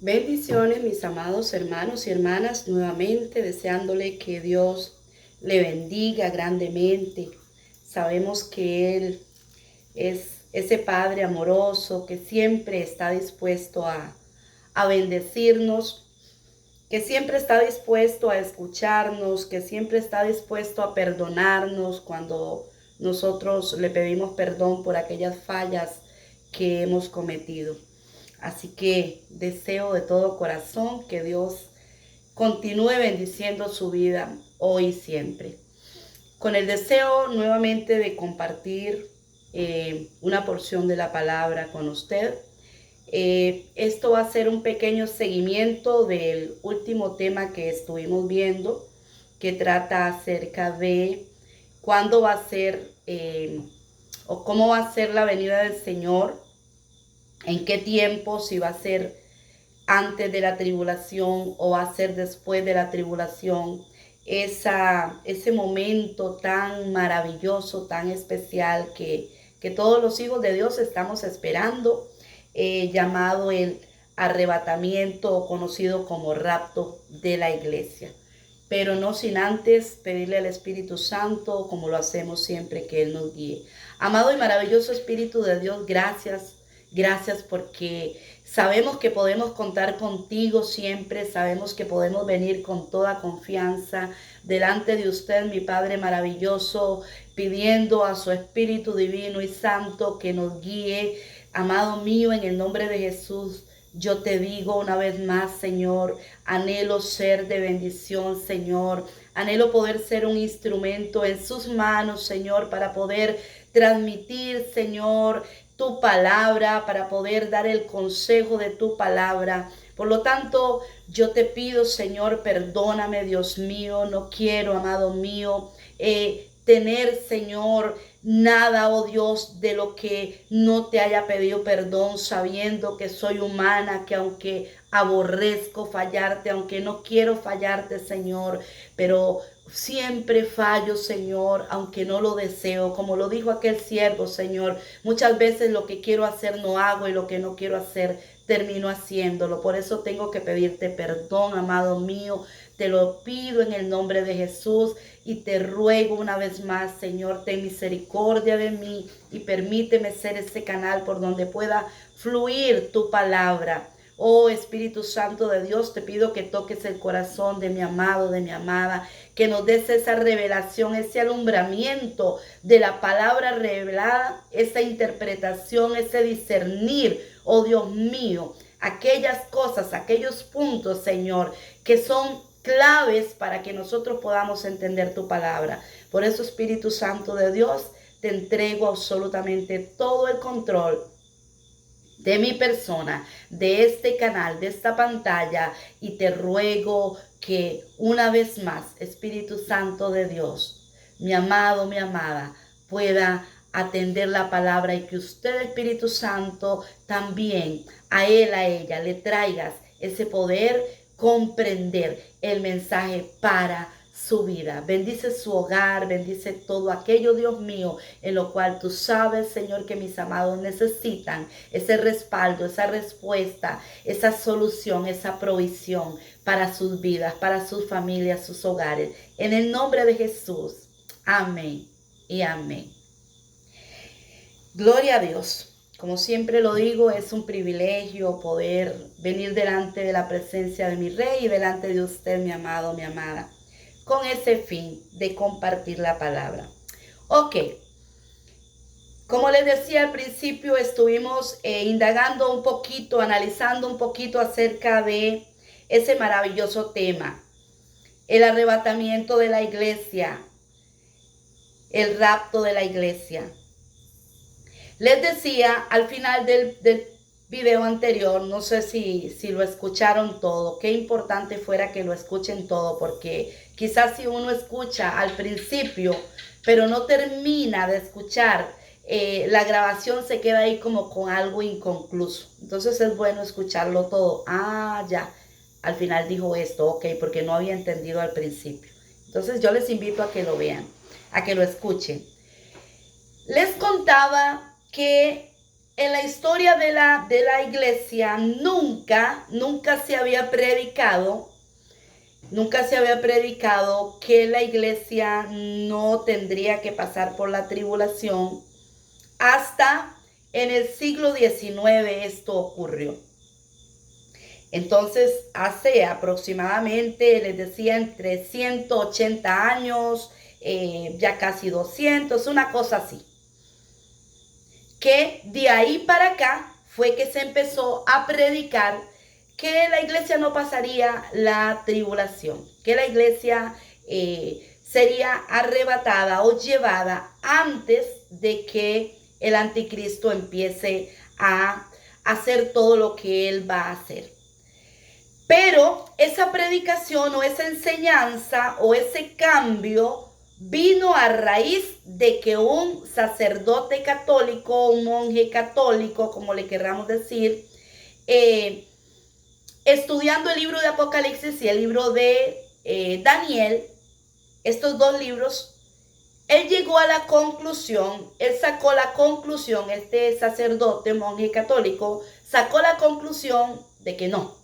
Bendiciones, mis amados hermanos y hermanas, nuevamente deseándole que Dios le bendiga grandemente. Sabemos que Él es ese Padre amoroso que siempre está dispuesto a bendecirnos, que siempre está dispuesto a escucharnos, que siempre está dispuesto a perdonarnos cuando nosotros le pedimos perdón por aquellas fallas que hemos cometido. Así que deseo de todo corazón que Dios continúe bendiciendo su vida hoy y siempre. Con el deseo nuevamente de compartir una porción de la palabra con usted. Esto va a ser un pequeño seguimiento del último tema que estuvimos viendo, que trata acerca de cuándo va a ser o cómo va a ser la venida del Señor, en qué tiempo, si va a ser antes de la tribulación o va a ser después de la tribulación. Ese momento tan maravilloso, tan especial que todos los hijos de Dios estamos esperando, llamado el arrebatamiento o conocido como rapto de la iglesia. Pero no sin antes pedirle al Espíritu Santo, como lo hacemos siempre, que Él nos guíe. Amado y maravilloso Espíritu de Dios, gracias. Gracias porque sabemos que podemos contar contigo siempre, sabemos que podemos venir con toda confianza delante de usted, mi Padre maravilloso, pidiendo a su Espíritu Divino y Santo que nos guíe. Amado mío, en el nombre de Jesús, yo te digo una vez más, Señor, anhelo ser de bendición, Señor. Anhelo poder ser un instrumento en sus manos, Señor, para poder transmitir, Señor, tu palabra, para poder dar el consejo de tu palabra. Por lo tanto, yo te pido, Señor, perdóname, Dios mío. No quiero, amado mío, tener, Señor, nada, oh Dios, de lo que no te haya pedido perdón, sabiendo que soy humana, que aunque aborrezco fallarte, aunque no quiero fallarte, Señor, pero siempre fallo, Señor, aunque no lo deseo. Como lo dijo aquel siervo, Señor, muchas veces lo que quiero hacer no hago y lo que no quiero hacer termino haciéndolo. Por eso tengo que pedirte perdón, amado mío. Te lo pido en el nombre de Jesús y te ruego una vez más, Señor, ten misericordia de mí y permíteme ser ese canal por donde pueda fluir tu palabra. Oh Espíritu Santo de Dios, te pido que toques el corazón de mi amado, de mi amada, que nos des esa revelación, ese alumbramiento de la palabra revelada, esa interpretación, ese discernir, oh Dios mío, aquellas cosas, aquellos puntos, Señor, que son claves para que nosotros podamos entender tu palabra. Por eso, Espíritu Santo de Dios, te entrego absolutamente todo el control de mi persona, de este canal, de esta pantalla, y te ruego que una vez más, Espíritu Santo de Dios, mi amado, mi amada, pueda atender la palabra y que usted, Espíritu Santo, también a él, a ella, le traigas ese poder comprender el mensaje para su vida. Bendice su hogar, bendice todo aquello, Dios mío, en lo cual tú sabes, Señor, que mis amados necesitan ese respaldo, esa respuesta, esa solución, esa provisión para sus vidas, para sus familias, sus hogares. En el nombre de Jesús. Amén y amén. Gloria a Dios. Como siempre lo digo, es un privilegio poder venir delante de la presencia de mi Rey y delante de usted, mi amado, mi amada, con ese fin de compartir la palabra. Ok, como les decía al principio, estuvimos indagando un poquito, analizando un poquito acerca de ese maravilloso tema, el arrebatamiento de la iglesia, el rapto de la iglesia. Les decía al final del video anterior, no sé si lo escucharon todo, qué importante fuera que lo escuchen todo, porque quizás si uno escucha al principio, pero no termina de escuchar, la grabación se queda ahí como con algo inconcluso. Entonces es bueno escucharlo todo. Ah, ya, al final dijo esto, ok, porque no había entendido al principio. Entonces yo les invito a que lo vean, a que lo escuchen. Les contaba que en la historia de la iglesia nunca se había predicado. Nunca se había predicado que la iglesia no tendría que pasar por la tribulación. Hasta en el siglo XIX esto ocurrió. Entonces, hace aproximadamente, les decía, entre 180 años, ya casi 200, una cosa así. Que de ahí para acá fue que se empezó a predicar que la iglesia no pasaría la tribulación, que la iglesia sería arrebatada o llevada antes de que el anticristo empiece a hacer todo lo que él va a hacer. Pero esa predicación o esa enseñanza o ese cambio vino a raíz de que un sacerdote católico, un monje católico, como le querramos decir, estudiando el libro de Apocalipsis y el libro de Daniel, estos dos libros, él llegó a la conclusión, él sacó la conclusión, este sacerdote, monje católico, sacó la conclusión de que no,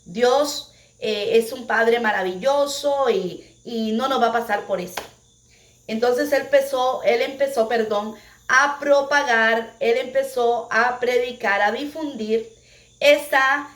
Dios es un Padre maravilloso y no nos va a pasar por eso. Entonces él empezó, a propagar, él empezó a predicar, a difundir esa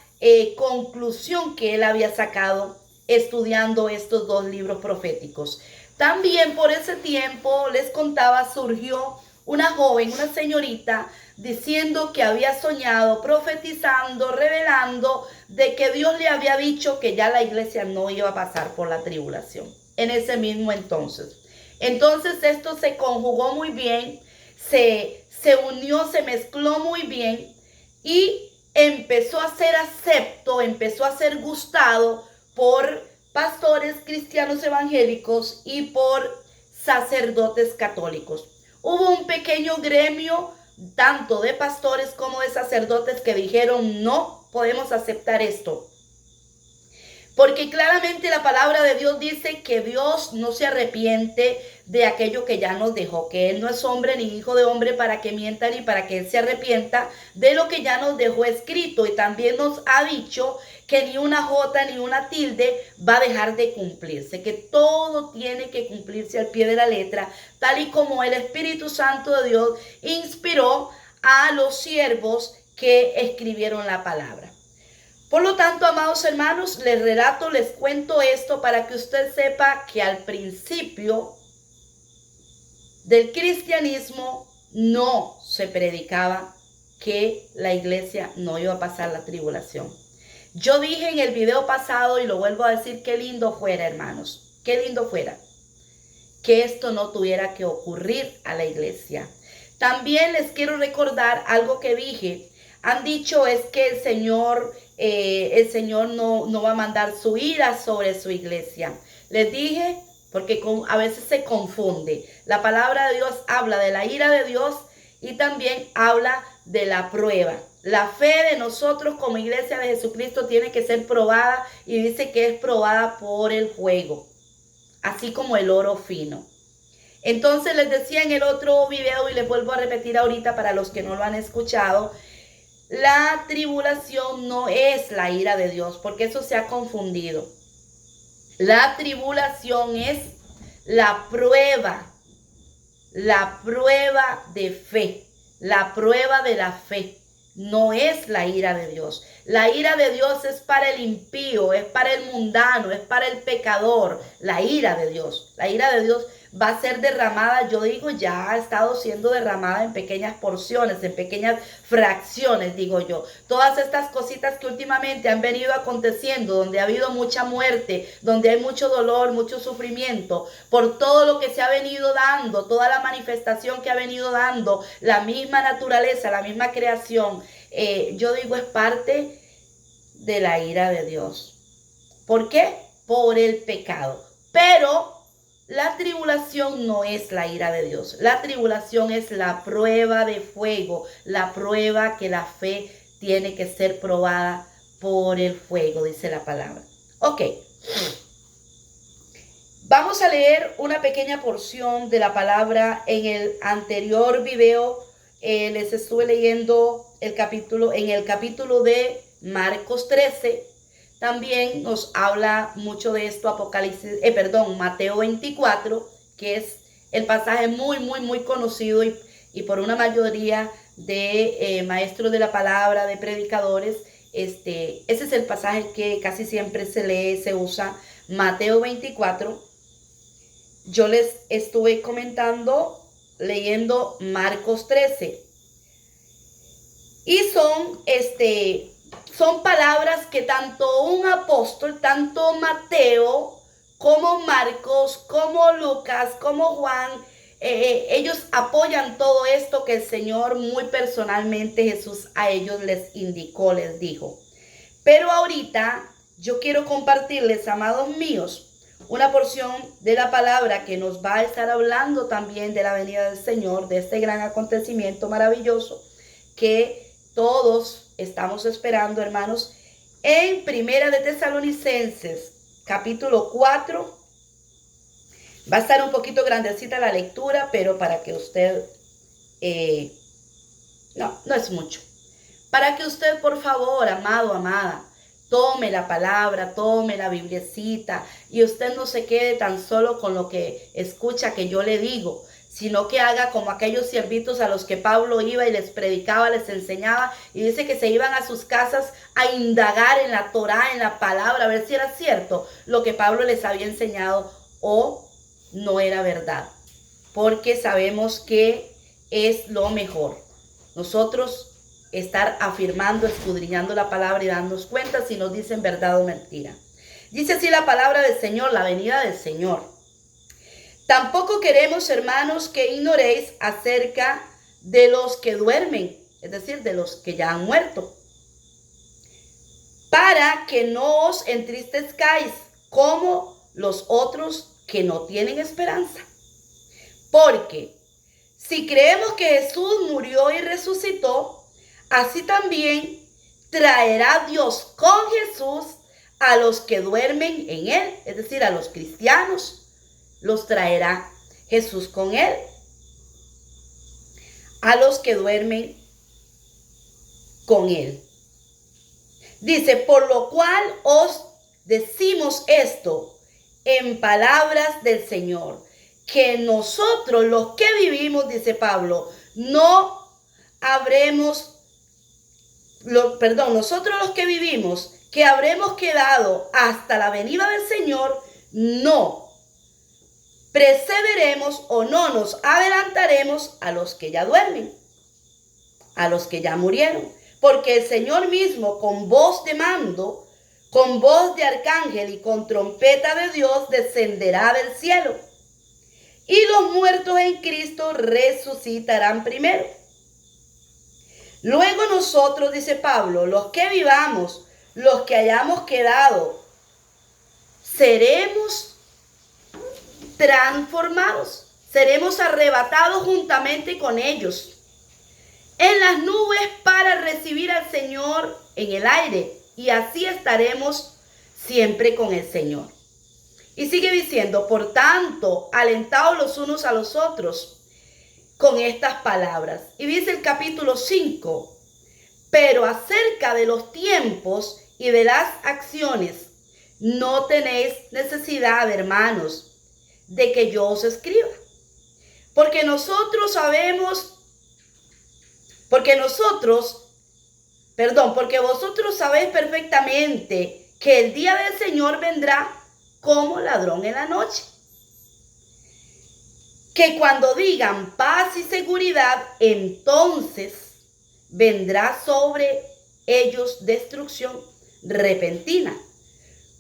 conclusión que él había sacado estudiando estos dos libros proféticos. También por ese tiempo, les contaba, surgió una joven, una señorita, diciendo que había soñado, profetizando, revelando de que Dios le había dicho que ya la iglesia no iba a pasar por la tribulación en ese mismo entonces. Entonces esto se conjugó muy bien, se unió, se mezcló muy bien y empezó a ser acepto, empezó a ser gustado por pastores cristianos evangélicos y por sacerdotes católicos. Hubo un pequeño gremio, tanto de pastores como de sacerdotes, que dijeron: no podemos aceptar esto. Porque claramente la palabra de Dios dice que Dios no se arrepiente de aquello que ya nos dejó, que Él no es hombre ni hijo de hombre para que mienta ni para que Él se arrepienta de lo que ya nos dejó escrito. Y también nos ha dicho que ni una jota ni una tilde va a dejar de cumplirse, que todo tiene que cumplirse al pie de la letra, tal y como el Espíritu Santo de Dios inspiró a los siervos que escribieron la palabra. Por lo tanto, amados hermanos, les relato, les cuento esto para que usted sepa que al principio del cristianismo no se predicaba que la iglesia no iba a pasar la tribulación. Yo dije en el video pasado y lo vuelvo a decir, qué lindo fuera, hermanos, qué lindo fuera que esto no tuviera que ocurrir a la iglesia. También les quiero recordar algo que dije. Han dicho es que el Señor no va a mandar su ira sobre su iglesia. Les dije, porque a veces se confunde. La palabra de Dios habla de la ira de Dios y también habla de la prueba. La fe de nosotros como iglesia de Jesucristo tiene que ser probada, y dice que es probada por el fuego, así como el oro fino. Entonces les decía en el otro video, y les vuelvo a repetir ahorita para los que no lo han escuchado, la tribulación no es la ira de Dios, porque eso se ha confundido. La tribulación es la prueba de fe, la prueba de la fe. No es la ira de Dios. La ira de Dios es para el impío, es para el mundano, es para el pecador. La ira de Dios va a ser derramada, yo digo, ya ha estado siendo derramada en pequeñas porciones, en pequeñas fracciones, digo yo. Todas estas cositas que últimamente han venido aconteciendo, donde ha habido mucha muerte, donde hay mucho dolor, mucho sufrimiento, por todo lo que se ha venido dando, toda la manifestación que ha venido dando, la misma naturaleza, la misma creación, yo digo, es parte de la ira de Dios. ¿Por qué? Por el pecado. Pero la tribulación no es la ira de Dios. La tribulación es la prueba de fuego, la prueba que la fe tiene que ser probada por el fuego, dice la palabra. Ok. Vamos a leer una pequeña porción de la palabra. En el anterior video les estuve leyendo en el capítulo de Marcos 13. También nos habla mucho de esto Mateo 24, que es el pasaje muy conocido y por una mayoría de maestros de la palabra, de predicadores. Ese es el pasaje que casi siempre se lee, se usa, Mateo 24. Yo les estuve comentando, leyendo Marcos 13. Y son palabras que tanto un apóstol, tanto Mateo, como Marcos, como Lucas, como Juan, ellos apoyan todo esto que el Señor muy personalmente Jesús a ellos les indicó, les dijo. Pero ahorita yo quiero compartirles, amados míos, una porción de la palabra que nos va a estar hablando también de la venida del Señor, de este gran acontecimiento maravilloso que todos estamos esperando, hermanos, en Primera de Tesalonicenses, capítulo 4. Va a estar un poquito grandecita la lectura, pero para que usted, no es mucho. Para que usted, por favor, amado, amada, tome la palabra, tome la Bibliecita y usted no se quede tan solo con lo que escucha que yo le digo, sino que haga como aquellos siervitos a los que Pablo iba y les predicaba, les enseñaba, y dice que se iban a sus casas a indagar en la Torá, en la palabra, a ver si era cierto lo que Pablo les había enseñado o no era verdad, porque sabemos que es lo mejor. Nosotros estar afirmando, escudriñando la palabra y darnos cuenta si nos dicen verdad o mentira. Dice así la palabra del Señor, la venida del Señor. Tampoco queremos, hermanos, que ignoréis acerca de los que duermen, es decir, de los que ya han muerto, para que no os entristezcáis como los otros que no tienen esperanza. Porque si creemos que Jesús murió y resucitó, así también traerá Dios con Jesús a los que duermen en él, es decir, a los cristianos, los traerá Jesús con él. A los que duermen con él. Dice, por lo cual os decimos esto en palabras del Señor, que nosotros los que vivimos, dice Pablo, nosotros los que vivimos, que habremos quedado hasta la venida del Señor, no perseveremos o no nos adelantaremos a los que ya duermen, a los que ya murieron, porque el Señor mismo con voz de mando, con voz de arcángel y con trompeta de Dios descenderá del cielo, y los muertos en Cristo resucitarán primero. Luego nosotros, dice Pablo, los que vivamos, los que hayamos quedado, seremos transformados, seremos arrebatados juntamente con ellos en las nubes para recibir al Señor en el aire, y así estaremos siempre con el Señor. Y sigue diciendo, por tanto, alentaos los unos a los otros con estas palabras. Y dice el capítulo 5, pero acerca de los tiempos y de las acciones, no tenéis necesidad, hermanos, de que yo os escriba. Porque vosotros sabéis perfectamente que el día del Señor vendrá como ladrón en la noche. Que cuando digan paz y seguridad, entonces vendrá sobre ellos destrucción repentina,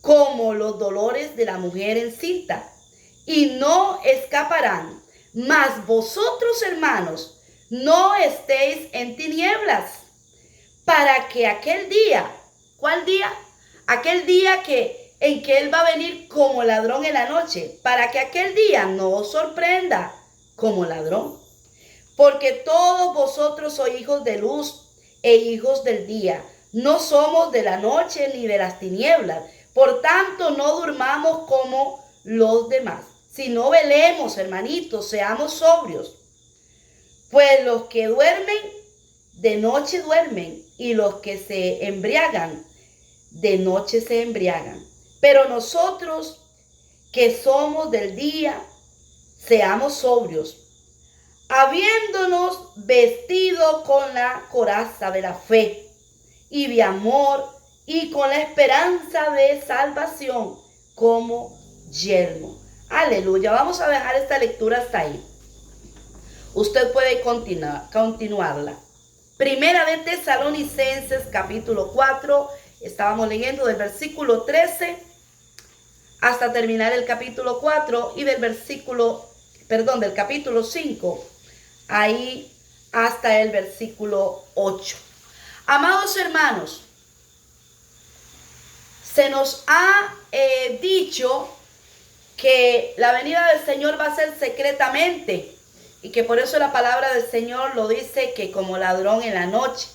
como los dolores de la mujer encinta, y no escaparán. Mas vosotros, hermanos, no estéis en tinieblas, para que aquel día, ¿cuál día? Aquel día en que Él va a venir como ladrón en la noche, para que aquel día no os sorprenda como ladrón. Porque todos vosotros sois hijos de luz e hijos del día. No somos de la noche ni de las tinieblas. Por tanto, no durmamos como los demás, sino velemos, hermanitos, seamos sobrios. Pues los que duermen, de noche duermen, y los que se embriagan, de noche se embriagan. Pero nosotros que somos del día, seamos sobrios, habiéndonos vestido con la coraza de la fe y de amor y con la esperanza de salvación como yelmo. Aleluya. Vamos a dejar esta lectura hasta ahí. Usted puede continuarla. Primera de Tesalonicenses capítulo 4. Estábamos leyendo del versículo 13 hasta terminar el capítulo 4 y del capítulo 5 ahí hasta el versículo 8. Amados hermanos, se nos ha dicho que la venida del Señor va a ser secretamente y que por eso la palabra del Señor lo dice que como ladrón en la noche.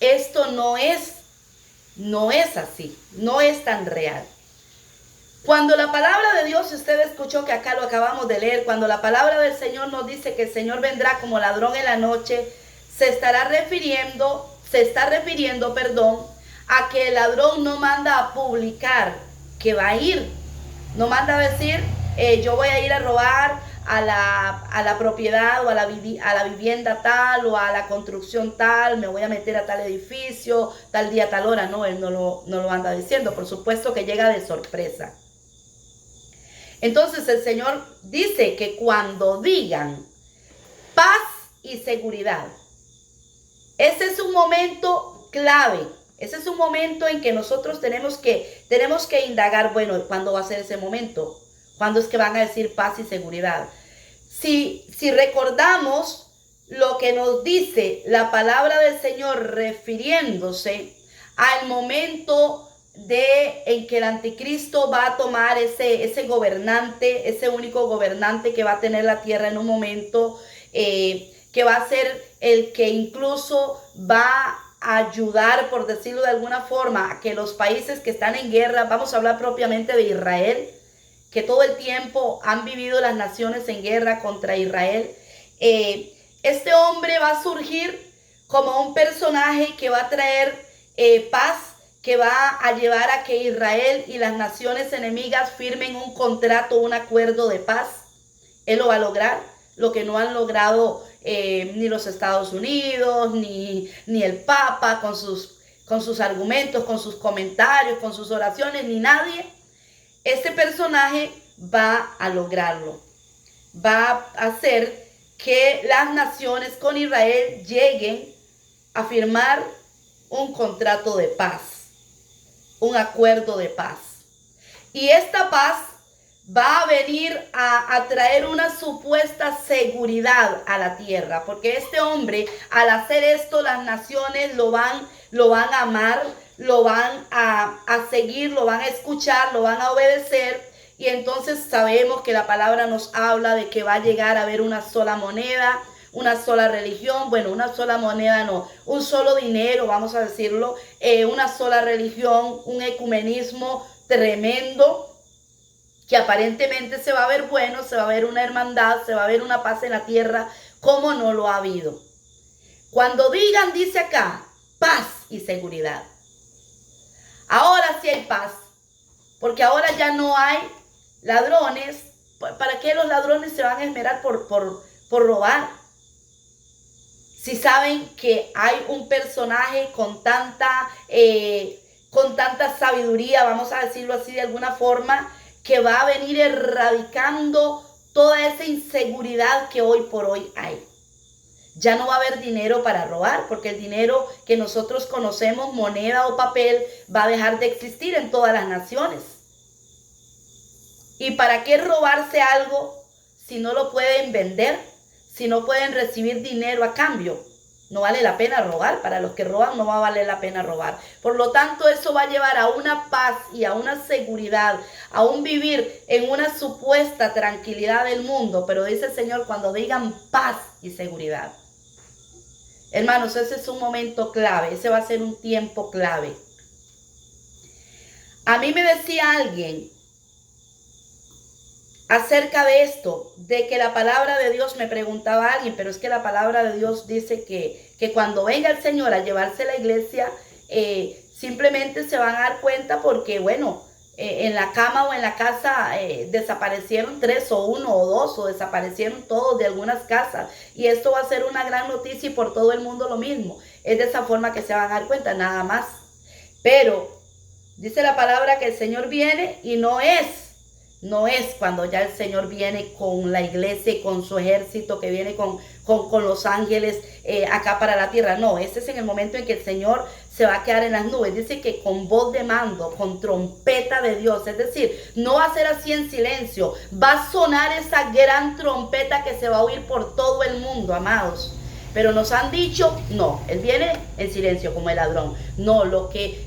Esto no es así, no es tan real. Cuando la palabra de Dios, usted escuchó que acá lo acabamos de leer, cuando la palabra del Señor nos dice que el Señor vendrá como ladrón en la noche, se está refiriendo, a que el ladrón no manda a publicar que va a ir, no manda a decir, yo voy a ir a robar a la propiedad o a la vivienda tal o a la construcción tal, me voy a meter a tal edificio, tal día, tal hora. No, él no lo anda diciendo, por supuesto que llega de sorpresa. Entonces el Señor dice que cuando digan paz y seguridad, ese es un momento clave, ese es un momento en que nosotros tenemos que indagar, bueno, ¿cuándo va a ser ese momento? ¿Cuándo es que van a decir paz y seguridad? Si recordamos lo que nos dice la palabra del Señor refiriéndose al momento en que el anticristo va a tomar ese gobernante, ese único gobernante que va a tener la tierra en un momento, que va a ser el que incluso va a ayudar, por decirlo de alguna forma, a que los países que están en guerra, vamos a hablar propiamente de Israel, que todo el tiempo han vivido las naciones en guerra contra Israel. Este hombre va a surgir como un personaje que va a traer paz, que va a llevar a que Israel y las naciones enemigas firmen un contrato, un acuerdo de paz. Él lo va a lograr, lo que no han logrado ni los Estados Unidos, ni el Papa con sus argumentos, con sus comentarios, con sus oraciones, ni nadie. Este personaje va a lograrlo. Va a hacer que las naciones con Israel lleguen a firmar un contrato de paz, un acuerdo de paz. Y esta paz va a venir a traer una supuesta seguridad a la tierra, porque este hombre, al hacer esto, las naciones lo van a amar, lo van a seguir, lo van a escuchar, lo van a obedecer. Y entonces sabemos que la palabra nos habla de que va a llegar a haber una sola moneda, una sola religión, bueno, una sola moneda no, un solo dinero, vamos a decirlo, una sola religión, un ecumenismo tremendo, que aparentemente se va a ver bueno, se va a ver una hermandad, se va a ver una paz en la tierra, como no lo ha habido. Cuando digan, dice acá, paz y seguridad. Ahora sí hay paz, porque ahora ya no hay ladrones. ¿Para qué los ladrones se van a esmerar por robar? Si saben que hay un personaje con tanta sabiduría, vamos a decirlo así de alguna forma, que va a venir erradicando toda esa inseguridad que hoy por hoy hay. Ya no va a haber dinero para robar, porque el dinero que nosotros conocemos, moneda o papel, va a dejar de existir en todas las naciones. ¿Y para qué robarse algo si no lo pueden vender? Si no pueden recibir dinero a cambio. No vale la pena robar. Para los que roban no va a valer la pena robar. Por lo tanto, eso va a llevar a una paz y a una seguridad, a un vivir en una supuesta tranquilidad del mundo. Pero dice el Señor, cuando digan paz y seguridad. Hermanos, ese es un momento clave. Ese va a ser un tiempo clave. A mí me decía alguien, acerca de esto, de que la palabra de Dios, me preguntaba alguien, pero es que la palabra de Dios dice que cuando venga el Señor a llevarse la iglesia, simplemente se van a dar cuenta porque, bueno, en la cama o en la casa desaparecieron 3 o 1 o 2 o desaparecieron todos de algunas casas, y esto va a ser una gran noticia y por todo el mundo lo mismo. Es de esa forma que se van a dar cuenta, nada más. Pero dice la palabra que el Señor viene y no es cuando ya el Señor viene con la iglesia y con su ejército, que viene con los ángeles acá para la tierra. No, ese es en el momento en que el Señor se va a quedar en las nubes. Dice que con voz de mando, con trompeta de Dios. Es decir, no va a ser así en silencio. Va a sonar esa gran trompeta que se va a oír por todo el mundo, amados. Pero nos han dicho, no, él viene en silencio como el ladrón. No,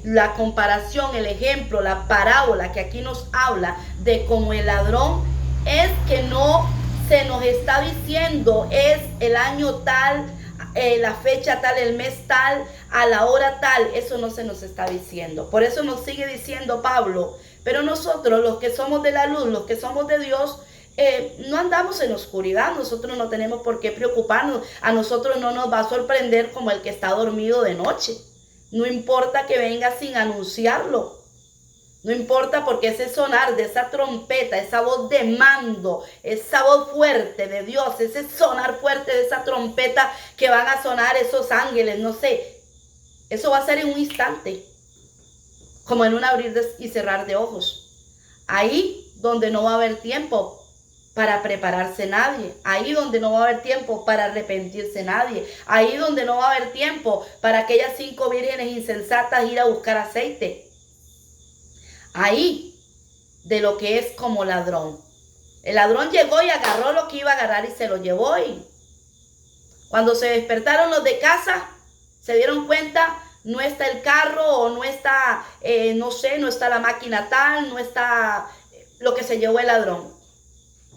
la comparación, el ejemplo, la parábola que aquí nos habla de como el ladrón es que no se nos está diciendo es el año tal, la fecha tal, el mes tal, a la hora tal. Eso no se nos está diciendo. Por eso nos sigue diciendo Pablo, pero nosotros, los que somos de la luz, los que somos de Dios, no andamos en oscuridad. Nosotros no tenemos por qué preocuparnos. A nosotros no nos va a sorprender como el que está dormido de noche. No importa que venga sin anunciarlo. No importa, porque ese sonar de esa trompeta, esa voz de mando, esa voz fuerte de Dios, ese sonar fuerte de esa trompeta que van a sonar esos ángeles, no sé, eso va a ser en un instante, como en un abrir y cerrar de ojos. Ahí donde no va a haber tiempo para prepararse nadie, ahí donde no va a haber tiempo para arrepentirse nadie, ahí donde no va a haber tiempo para aquellas 5 vírgenes insensatas ir a buscar aceite. Ahí, de lo que es como ladrón. El ladrón llegó y agarró lo que iba a agarrar y se lo llevó, y cuando se despertaron los de casa, se dieron cuenta, no está el carro, o no está, no sé, no está la máquina tal, no está lo que se llevó el ladrón.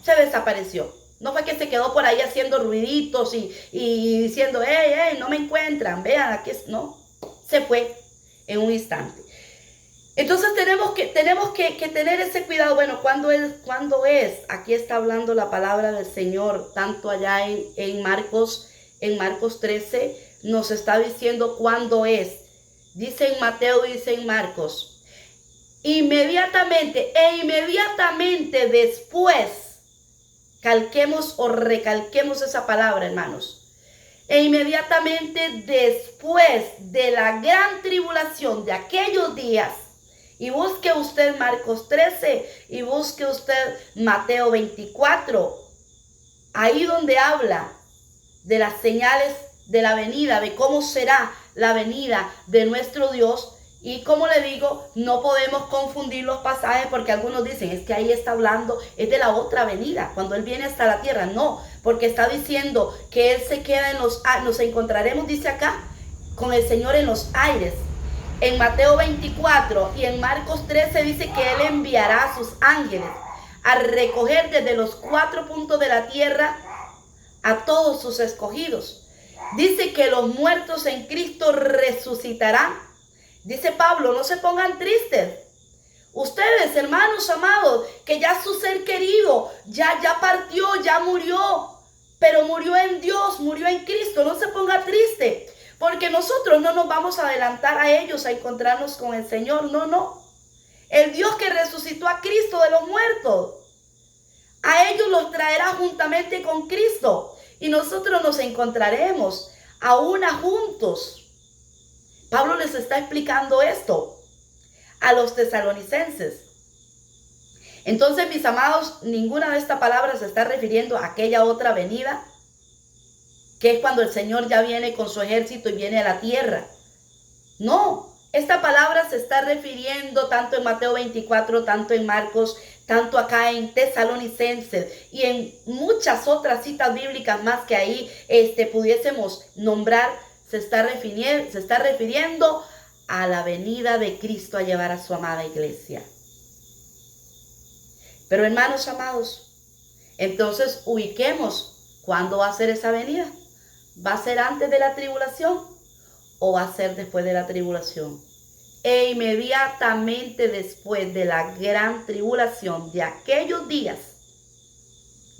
Se desapareció. No fue que se quedó por ahí haciendo ruiditos y diciendo, hey, no me encuentran, vean, aquí es. No, se fue en un instante. Entonces tenemos que tener ese cuidado. Bueno, ¿cuándo es? Aquí está hablando la palabra del Señor, tanto allá en Marcos 13, nos está diciendo cuándo es. Dice en Mateo, dice en Marcos, inmediatamente después, calquemos o recalquemos esa palabra, hermanos. E inmediatamente después de la gran tribulación de aquellos días, y busque usted Marcos 13 y busque usted Mateo 24. Ahí donde habla de las señales de la venida, de cómo será la venida de nuestro Dios. Y como le digo, no podemos confundir los pasajes, porque algunos dicen, es que ahí está hablando, es de la otra venida, cuando Él viene hasta la tierra. No, porque está diciendo que Él se queda nos encontraremos, dice acá, con el Señor en los aires. En Mateo 24 y en Marcos 13 dice que Él enviará a sus ángeles a recoger desde los 4 puntos de la tierra a todos sus escogidos. Dice que los muertos en Cristo resucitarán. Dice Pablo, no se pongan tristes. Ustedes, hermanos amados, que ya su ser querido ya partió, ya murió, pero murió en Dios, murió en Cristo. No se ponga triste, porque nosotros no nos vamos a adelantar a ellos a encontrarnos con el Señor. No. El Dios que resucitó a Cristo de los muertos, a ellos los traerá juntamente con Cristo. Y nosotros nos encontraremos aún juntos. Pablo les está explicando esto a los tesalonicenses. Entonces, mis amados, ninguna de estas palabras se está refiriendo a aquella otra venida, que es cuando el Señor ya viene con su ejército y viene a la tierra. No, esta palabra se está refiriendo tanto en Mateo 24, tanto en Marcos, tanto acá en Tesalonicenses y en muchas otras citas bíblicas más que ahí pudiésemos nombrar. Se está refiriendo a la venida de Cristo a llevar a su amada iglesia. Pero, hermanos amados, entonces ubiquemos cuándo va a ser esa venida. ¿Va a ser antes de la tribulación o va a ser después de la tribulación? E inmediatamente después de la gran tribulación de aquellos días,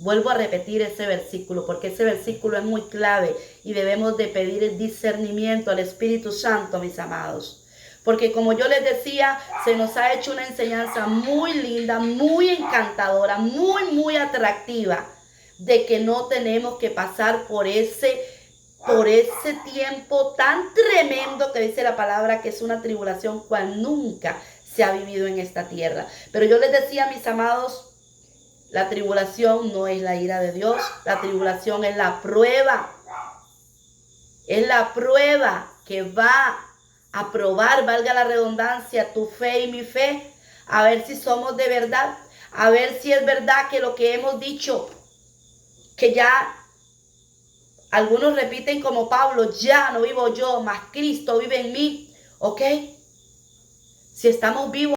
Vuelvo a repetir ese versículo porque ese versículo es muy clave y debemos de pedir el discernimiento al Espíritu Santo, mis amados. Porque como yo les decía, se nos ha hecho una enseñanza muy linda, muy encantadora, muy atractiva, de que no tenemos que pasar por ese tiempo tan tremendo que dice la palabra que es una tribulación cual nunca se ha vivido en esta tierra. Pero yo les decía, mis amados, la tribulación no es la ira de Dios, la tribulación es la prueba. Es la prueba que va a probar, valga la redundancia, tu fe y mi fe, a ver si somos de verdad, a ver si es verdad que lo que hemos dicho, que ya algunos repiten como Pablo, ya no vivo yo, mas Cristo vive en mí, ¿ok? Si estamos vivos